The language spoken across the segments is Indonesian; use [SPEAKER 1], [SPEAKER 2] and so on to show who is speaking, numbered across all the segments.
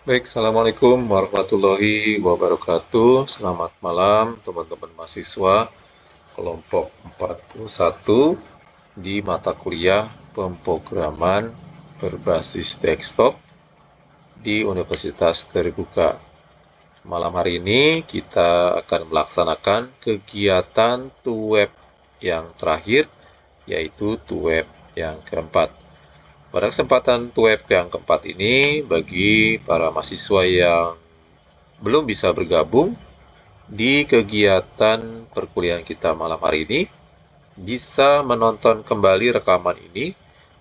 [SPEAKER 1] Baik, Assalamualaikum warahmatullahi wabarakatuh. Selamat malam teman-teman mahasiswa kelompok 41 di mata kuliah pemrograman berbasis desktop di Universitas Terbuka. Malam hari ini kita akan melaksanakan kegiatan TUWEB yang terakhir, yaitu TUWEB yang keempat. Pada kesempatan TUWEB yang keempat ini, bagi para mahasiswa yang belum bisa bergabung di kegiatan perkuliahan kita malam hari ini, bisa menonton kembali rekaman ini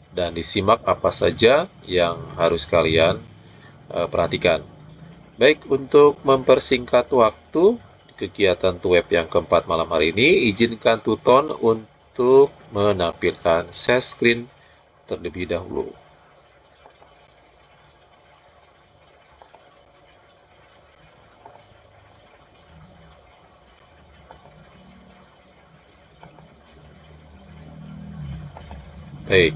[SPEAKER 1] dan disimak apa saja yang harus kalian perhatikan. Baik, untuk mempersingkat waktu kegiatan TUWEB yang keempat malam hari ini, izinkan Tuton untuk menampilkan share screen terlebih dahulu. Baik,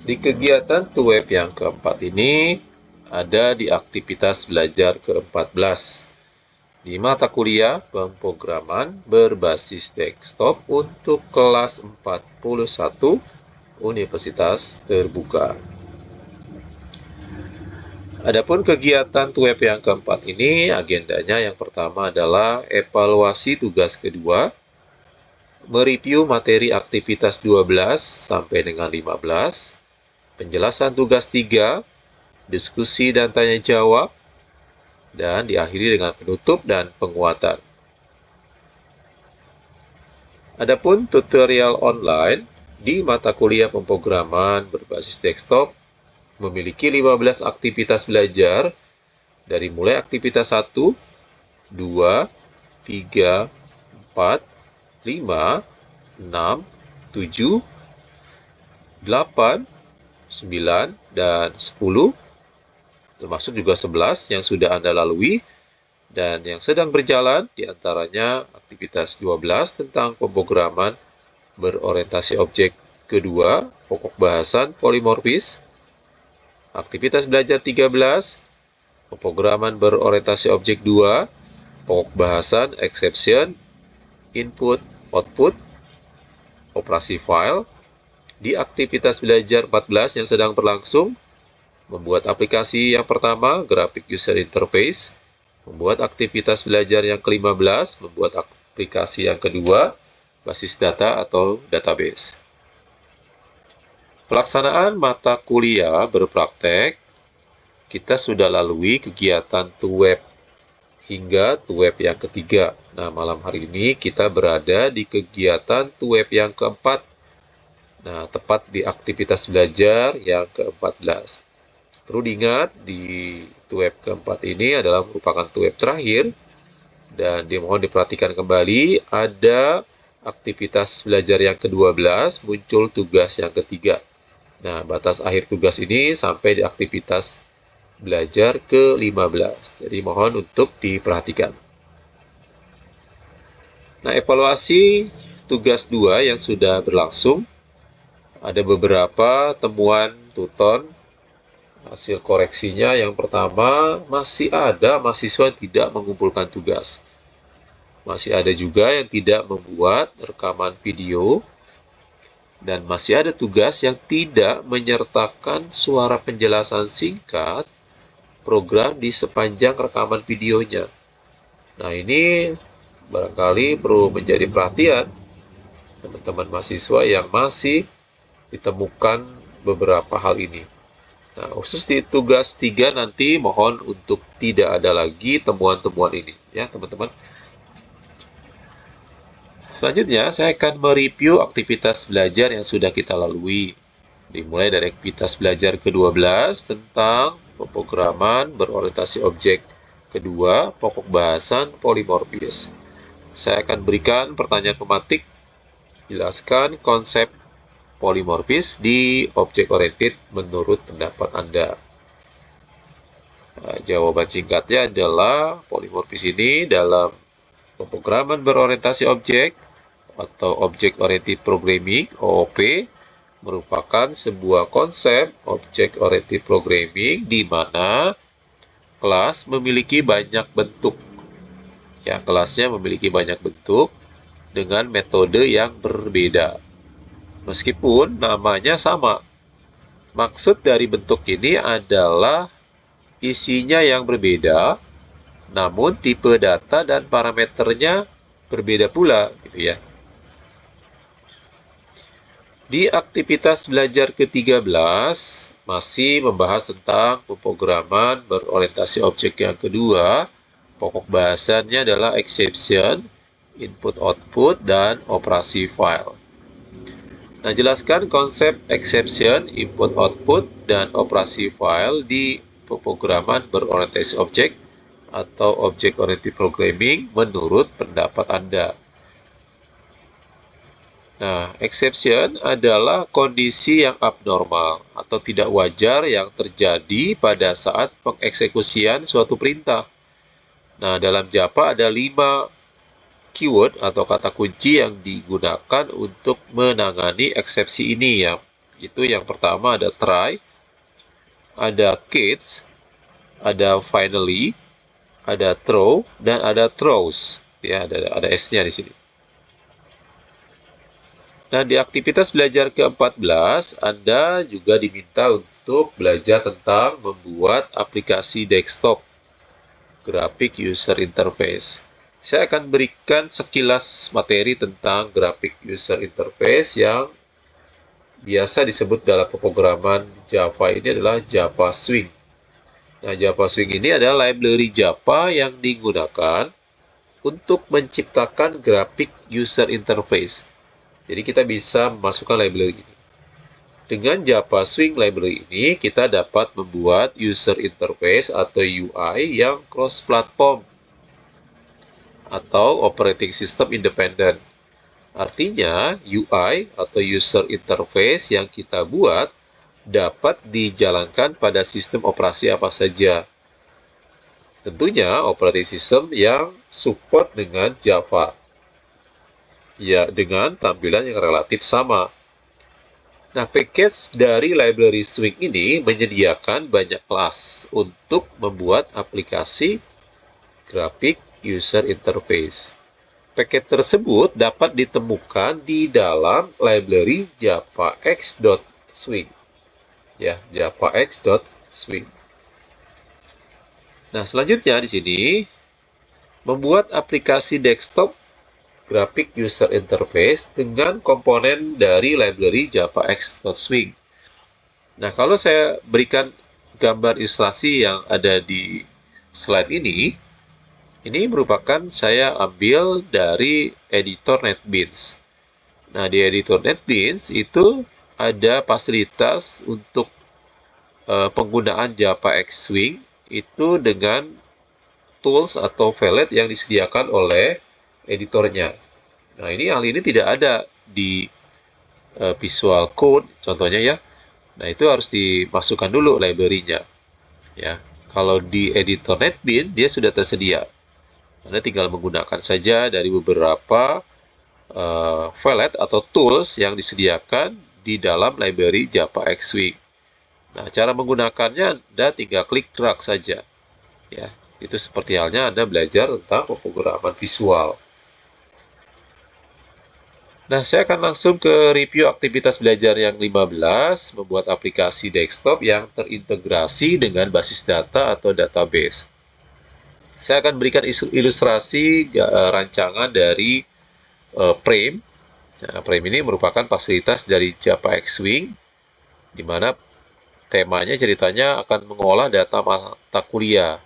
[SPEAKER 1] di kegiatan TUWEB yang keempat ini ada di aktivitas belajar ke-14 di mata kuliah pemrograman berbasis desktop untuk kelas 41 Universitas Terbuka. Adapun kegiatan TUWEB yang keempat ini, agendanya yang pertama adalah evaluasi tugas kedua, mereview materi aktivitas 12 sampai dengan 15, penjelasan tugas 3, diskusi dan tanya jawab, dan diakhiri dengan penutup dan penguatan. Adapun tutorial online di mata kuliah pemrograman berbasis desktop memiliki 15 aktivitas belajar dari mulai aktivitas 1, 2, 3, 4, 5, 6, 7, 8, 9, dan 10, termasuk juga 11 yang sudah Anda lalui, dan yang sedang berjalan diantaranya aktivitas 12 tentang pemrograman berorientasi objek kedua, pokok bahasan polimorfis, aktivitas belajar 13, pemrograman berorientasi objek 2, pokok bahasan exception, input, output, operasi file. Di aktivitas belajar 14 yang sedang berlangsung, membuat aplikasi yang pertama, graphic user interface, membuat aktivitas belajar yang ke-15, membuat aplikasi yang kedua, basis data atau database. Pelaksanaan mata kuliah berpraktek, kita sudah lalui kegiatan TUWEB hingga TUWEB yang ketiga. Nah, malam hari ini kita berada di kegiatan TUWEB yang keempat. Nah, tepat di aktivitas belajar yang ke-14. Perlu diingat, di TUWEB keempat ini adalah merupakan TUWEB terakhir, dan dimohon diperhatikan kembali, ada aktivitas belajar yang ke-12, muncul tugas yang ketiga. Nah, batas akhir tugas ini sampai di aktivitas belajar ke-15. Jadi mohon untuk diperhatikan. Nah, evaluasi tugas 2 yang sudah berlangsung, ada beberapa temuan Tuton. Hasil koreksinya yang pertama, masih ada mahasiswa yang tidak mengumpulkan tugas. Masih ada juga yang tidak membuat rekaman video. Dan masih ada tugas yang tidak menyertakan suara penjelasan singkat program di sepanjang rekaman videonya. Nah, ini barangkali perlu menjadi perhatian teman-teman mahasiswa yang masih ditemukan beberapa hal ini. Nah, khusus di tugas 3 nanti mohon untuk tidak ada lagi temuan-temuan ini, ya teman-teman. Selanjutnya, saya akan mereview aktivitas belajar yang sudah kita lalui. Dimulai dari aktivitas belajar ke-12 tentang pemrograman berorientasi objek kedua, pokok bahasan polimorfis. Saya akan berikan pertanyaan pematik, jelaskan konsep polimorfis di objek oriented menurut pendapat Anda. Nah, jawaban singkatnya adalah polimorfis ini dalam pemrograman berorientasi objek atau Object Oriented Programming (OOP) merupakan sebuah konsep Object Oriented Programming di mana kelas memiliki banyak bentuk. Ya, kelasnya memiliki banyak bentuk dengan metode yang berbeda. Meskipun namanya sama. Maksud dari bentuk ini adalah isinya yang berbeda, namun tipe data dan parameternya berbeda pula, gitu ya. Di aktivitas belajar ke-13 masih membahas tentang pemrograman berorientasi objek yang kedua. Pokok bahasannya adalah exception, input-output, dan operasi file. Nah, jelaskan konsep exception, input-output, dan operasi file di pemrograman berorientasi objek atau object-oriented programming menurut pendapat Anda. Nah, exception adalah kondisi yang abnormal atau tidak wajar yang terjadi pada saat pengeksekusian suatu perintah. Nah, dalam Java ada 5 keyword atau kata kunci yang digunakan untuk menangani eksepsi ini ya. Itu yang pertama ada try, ada catch, ada finally, ada throw, dan ada throws. Ya, ada S-nya di sini. Nah, di aktivitas belajar ke-14, Anda juga diminta untuk belajar tentang membuat aplikasi desktop, graphic user interface. Saya akan berikan sekilas materi tentang graphic user interface yang biasa disebut dalam pemrograman Java ini adalah Java Swing. Nah, Java Swing ini adalah library Java yang digunakan untuk menciptakan graphic user interface. Jadi kita bisa memasukkan library ini. Dengan Java Swing library ini, kita dapat membuat user interface atau UI yang cross-platform atau operating system independent. Artinya, UI atau user interface yang kita buat dapat dijalankan pada sistem operasi apa saja. Tentunya, operating system yang support dengan Java. Ya, dengan tampilan yang relatif sama. Nah, package dari library Swing ini menyediakan banyak kelas untuk membuat aplikasi graphic user interface. Paket tersebut dapat ditemukan di dalam library javax.swing. Ya, javax.swing. Nah, selanjutnya di sini membuat aplikasi desktop graphic user interface dengan komponen dari library javax.swing. Nah, kalau saya berikan gambar ilustrasi yang ada di slide ini merupakan saya ambil dari editor NetBeans. Nah, di editor NetBeans itu ada fasilitas untuk penggunaan javax Swing itu dengan tools atau palette yang disediakan oleh editornya. Nah, hal ini tidak ada di Visual Code, contohnya ya. Nah, itu harus dimasukkan dulu library-nya. Ya, kalau di editor NetBeans dia sudah tersedia. Anda tinggal menggunakan saja dari beberapa palette atau tools yang disediakan di dalam library javax Swing. Nah, cara menggunakannya Anda tinggal klik drag saja. Ya, itu seperti halnya Anda belajar tentang pemrograman visual. Nah, saya akan langsung ke review aktivitas belajar yang 15, membuat aplikasi desktop yang terintegrasi dengan basis data atau database. Saya akan berikan ilustrasi rancangan dari Frame. Nah, Frame ini merupakan fasilitas dari javax Swing, di mana temanya ceritanya akan mengolah data mata kuliah,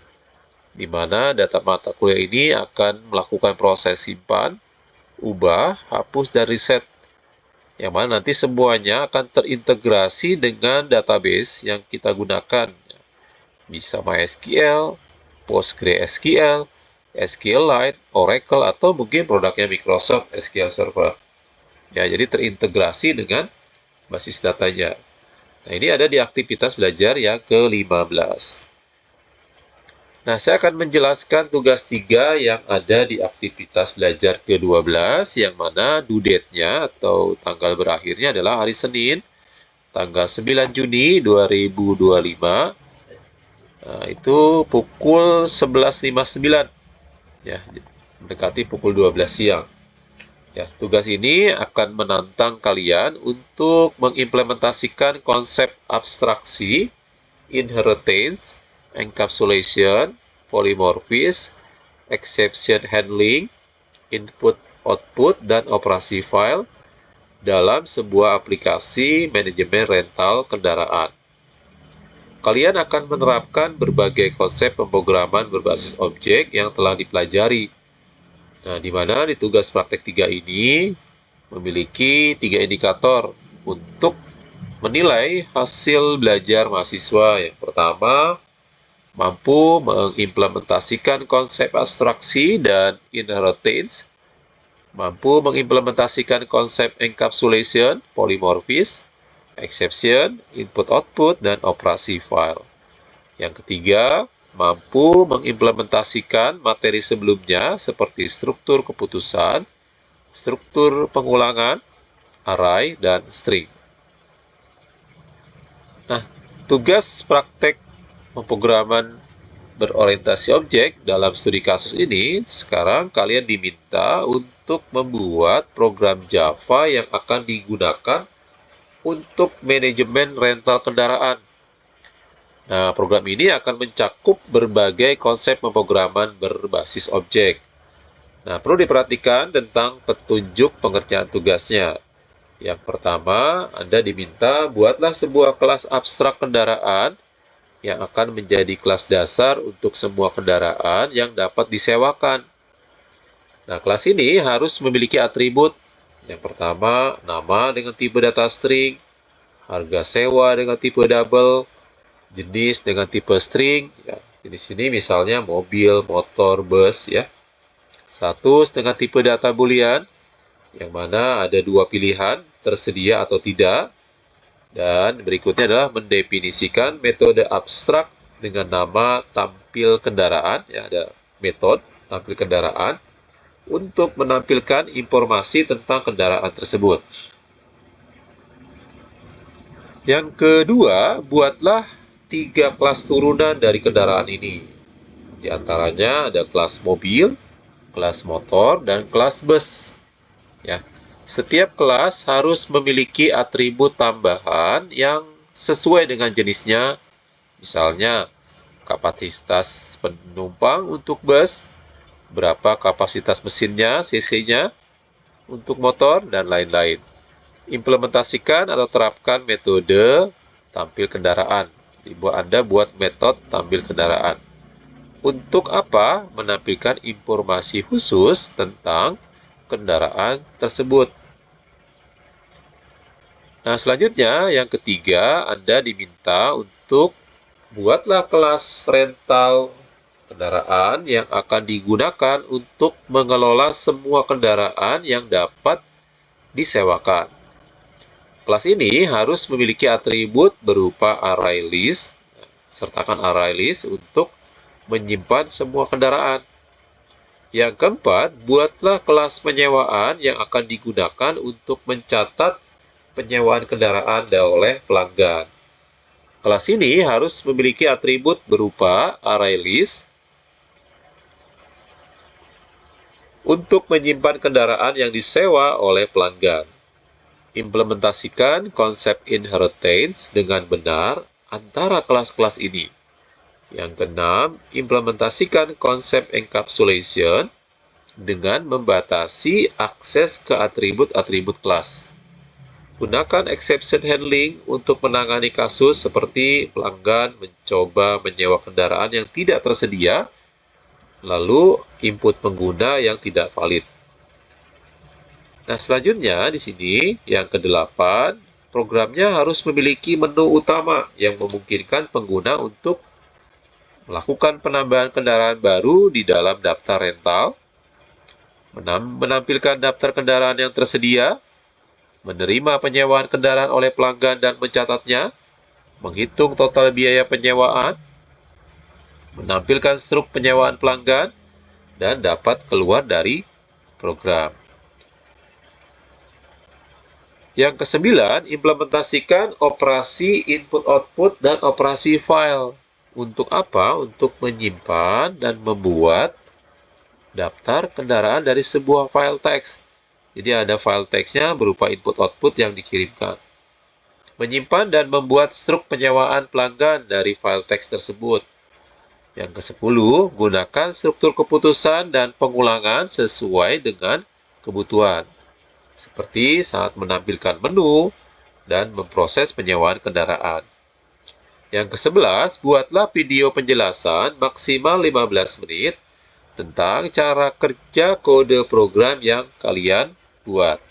[SPEAKER 1] di mana data mata kuliah ini akan melakukan proses simpan, ubah, hapus, dan reset, yang mana nanti semuanya akan terintegrasi dengan database yang kita gunakan. Bisa MySQL, PostgreSQL, SQLite, Oracle, atau mungkin produknya Microsoft SQL Server. Ya, jadi terintegrasi dengan basis datanya. Nah, ini ada di aktivitas belajar yang ke-15. Nah, saya akan menjelaskan tugas 3 yang ada di aktivitas belajar ke-12, yang mana due date-nya atau tanggal berakhirnya adalah hari Senin, tanggal 9 Juni 2025. Nah, itu pukul 11.59 ya, mendekati pukul 12 siang. Ya, tugas ini akan menantang kalian untuk mengimplementasikan konsep abstraksi, inheritance, encapsulation, polymorphism, exception handling, input-output, dan operasi file dalam sebuah aplikasi manajemen rental kendaraan. Kalian akan menerapkan berbagai konsep pemrograman berbasis objek yang telah dipelajari. Nah, di mana di tugas praktek 3 ini memiliki 3 indikator untuk menilai hasil belajar mahasiswa. Yang pertama, mampu mengimplementasikan konsep abstraksi dan inheritance, mampu mengimplementasikan konsep encapsulation, polymorphism, exception, input-output, dan operasi file. Yang ketiga, mampu mengimplementasikan materi sebelumnya seperti struktur keputusan, struktur pengulangan, array, dan string. Nah, tugas praktek pemrograman berorientasi objek dalam studi kasus ini, sekarang kalian diminta untuk membuat program Java yang akan digunakan untuk manajemen rental kendaraan. Nah, program ini akan mencakup berbagai konsep pemrograman berbasis objek. Nah, perlu diperhatikan tentang petunjuk pengerjaan tugasnya. Yang pertama, Anda diminta buatlah sebuah kelas abstrak kendaraan yang akan menjadi kelas dasar untuk semua kendaraan yang dapat disewakan. Nah, kelas ini harus memiliki atribut. Yang pertama, nama dengan tipe data string, harga sewa dengan tipe double, jenis dengan tipe string. Ya, di sini misalnya mobil, motor, bus, ya. Status dengan tipe data boolean, yang mana ada dua pilihan, tersedia atau tidak. Dan berikutnya adalah mendefinisikan metode abstrak dengan nama tampil kendaraan. Ya, ada metode tampil kendaraan untuk menampilkan informasi tentang kendaraan tersebut. Yang kedua, buatlah 3 kelas turunan dari kendaraan ini. Di antaranya ada kelas mobil, kelas motor, dan kelas bus. Ya, setiap kelas harus memiliki atribut tambahan yang sesuai dengan jenisnya. Misalnya, kapasitas penumpang untuk bus, berapa kapasitas mesinnya, cc-nya, untuk motor, dan lain-lain. Implementasikan atau terapkan metode tampil kendaraan. Anda buat metode tampil kendaraan. Untuk apa? Menampilkan informasi khusus tentang kendaraan tersebut. Nah, selanjutnya yang ketiga, Anda diminta untuk buatlah kelas rental kendaraan yang akan digunakan untuk mengelola semua kendaraan yang dapat disewakan. Kelas ini harus memiliki atribut berupa array list. Sertakan array list untuk menyimpan semua kendaraan. Yang keempat, buatlah kelas penyewaan yang akan digunakan untuk mencatat penyewaan kendaraan oleh pelanggan. Kelas ini harus memiliki atribut berupa array list untuk menyimpan kendaraan yang disewa oleh pelanggan. Implementasikan konsep inheritance dengan benar antara kelas-kelas ini. Yang keenam, implementasikan konsep encapsulation dengan membatasi akses ke atribut-atribut kelas. Gunakan exception handling untuk menangani kasus seperti pelanggan mencoba menyewa kendaraan yang tidak tersedia, lalu input pengguna yang tidak valid. Nah, selanjutnya di sini yang kedelapan, programnya harus memiliki menu utama yang memungkinkan pengguna untuk melakukan penambahan kendaraan baru di dalam daftar rental, menampilkan daftar kendaraan yang tersedia, menerima penyewaan kendaraan oleh pelanggan dan mencatatnya, menghitung total biaya penyewaan, menampilkan struk penyewaan pelanggan, dan dapat keluar dari program. Yang kesembilan, implementasikan operasi input-output dan operasi file Untuk apa? Untuk menyimpan dan membuat daftar kendaraan dari sebuah file teks. Jadi ada file teksnya berupa input-output yang dikirimkan. Menyimpan dan membuat struk penyewaan pelanggan dari file teks tersebut. Yang ke-10, gunakan struktur keputusan dan pengulangan sesuai dengan kebutuhan. Seperti saat menampilkan menu dan memproses penyewaan kendaraan. Yang ke-11, buatlah video penjelasan maksimal 15 menit tentang cara kerja kode program yang kalian buat.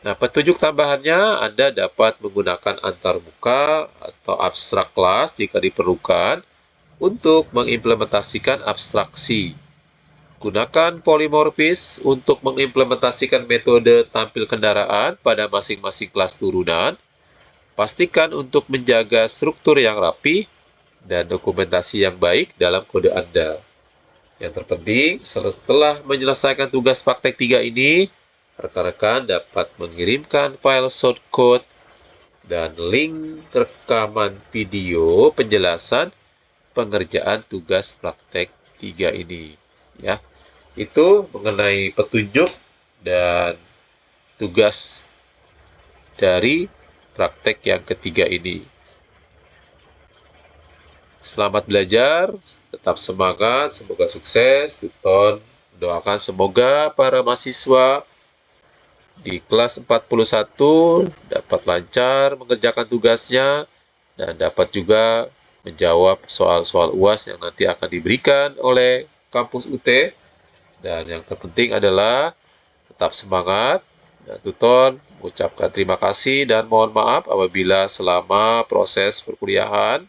[SPEAKER 1] Nah, petunjuk tambahannya Anda dapat menggunakan antarmuka atau abstrak kelas jika diperlukan untuk mengimplementasikan abstraksi. Gunakan polimorfis untuk mengimplementasikan metode tampil kendaraan pada masing-masing kelas turunan. Pastikan untuk menjaga struktur yang rapi dan dokumentasi yang baik dalam kode Anda. Yang terpenting, setelah menyelesaikan tugas praktek 3 ini, rekan-rekan dapat mengirimkan file shortcode dan link rekaman video penjelasan pengerjaan tugas praktek 3 ini. Ya, itu mengenai petunjuk dan tugas dari praktek yang ketiga ini. Selamat belajar, tetap semangat, semoga sukses. Tuton doakan semoga para mahasiswa di kelas 41 dapat lancar mengerjakan tugasnya dan dapat juga menjawab soal-soal UAS yang nanti akan diberikan oleh kampus UT. Dan yang terpenting adalah tetap semangat. Dan Tuton mengucapkan terima kasih dan mohon maaf apabila selama proses perkuliahan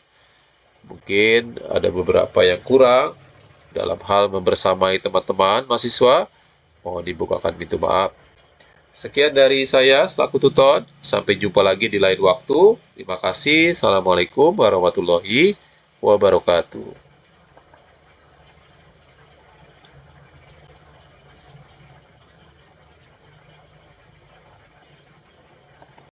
[SPEAKER 1] mungkin ada beberapa yang kurang dalam hal membersamai teman-teman mahasiswa. Mohon dibukakan pintu maaf. Sekian dari saya selaku Tuton. Sampai jumpa lagi di lain waktu. Terima kasih. Assalamualaikum warahmatullahi wabarakatuh.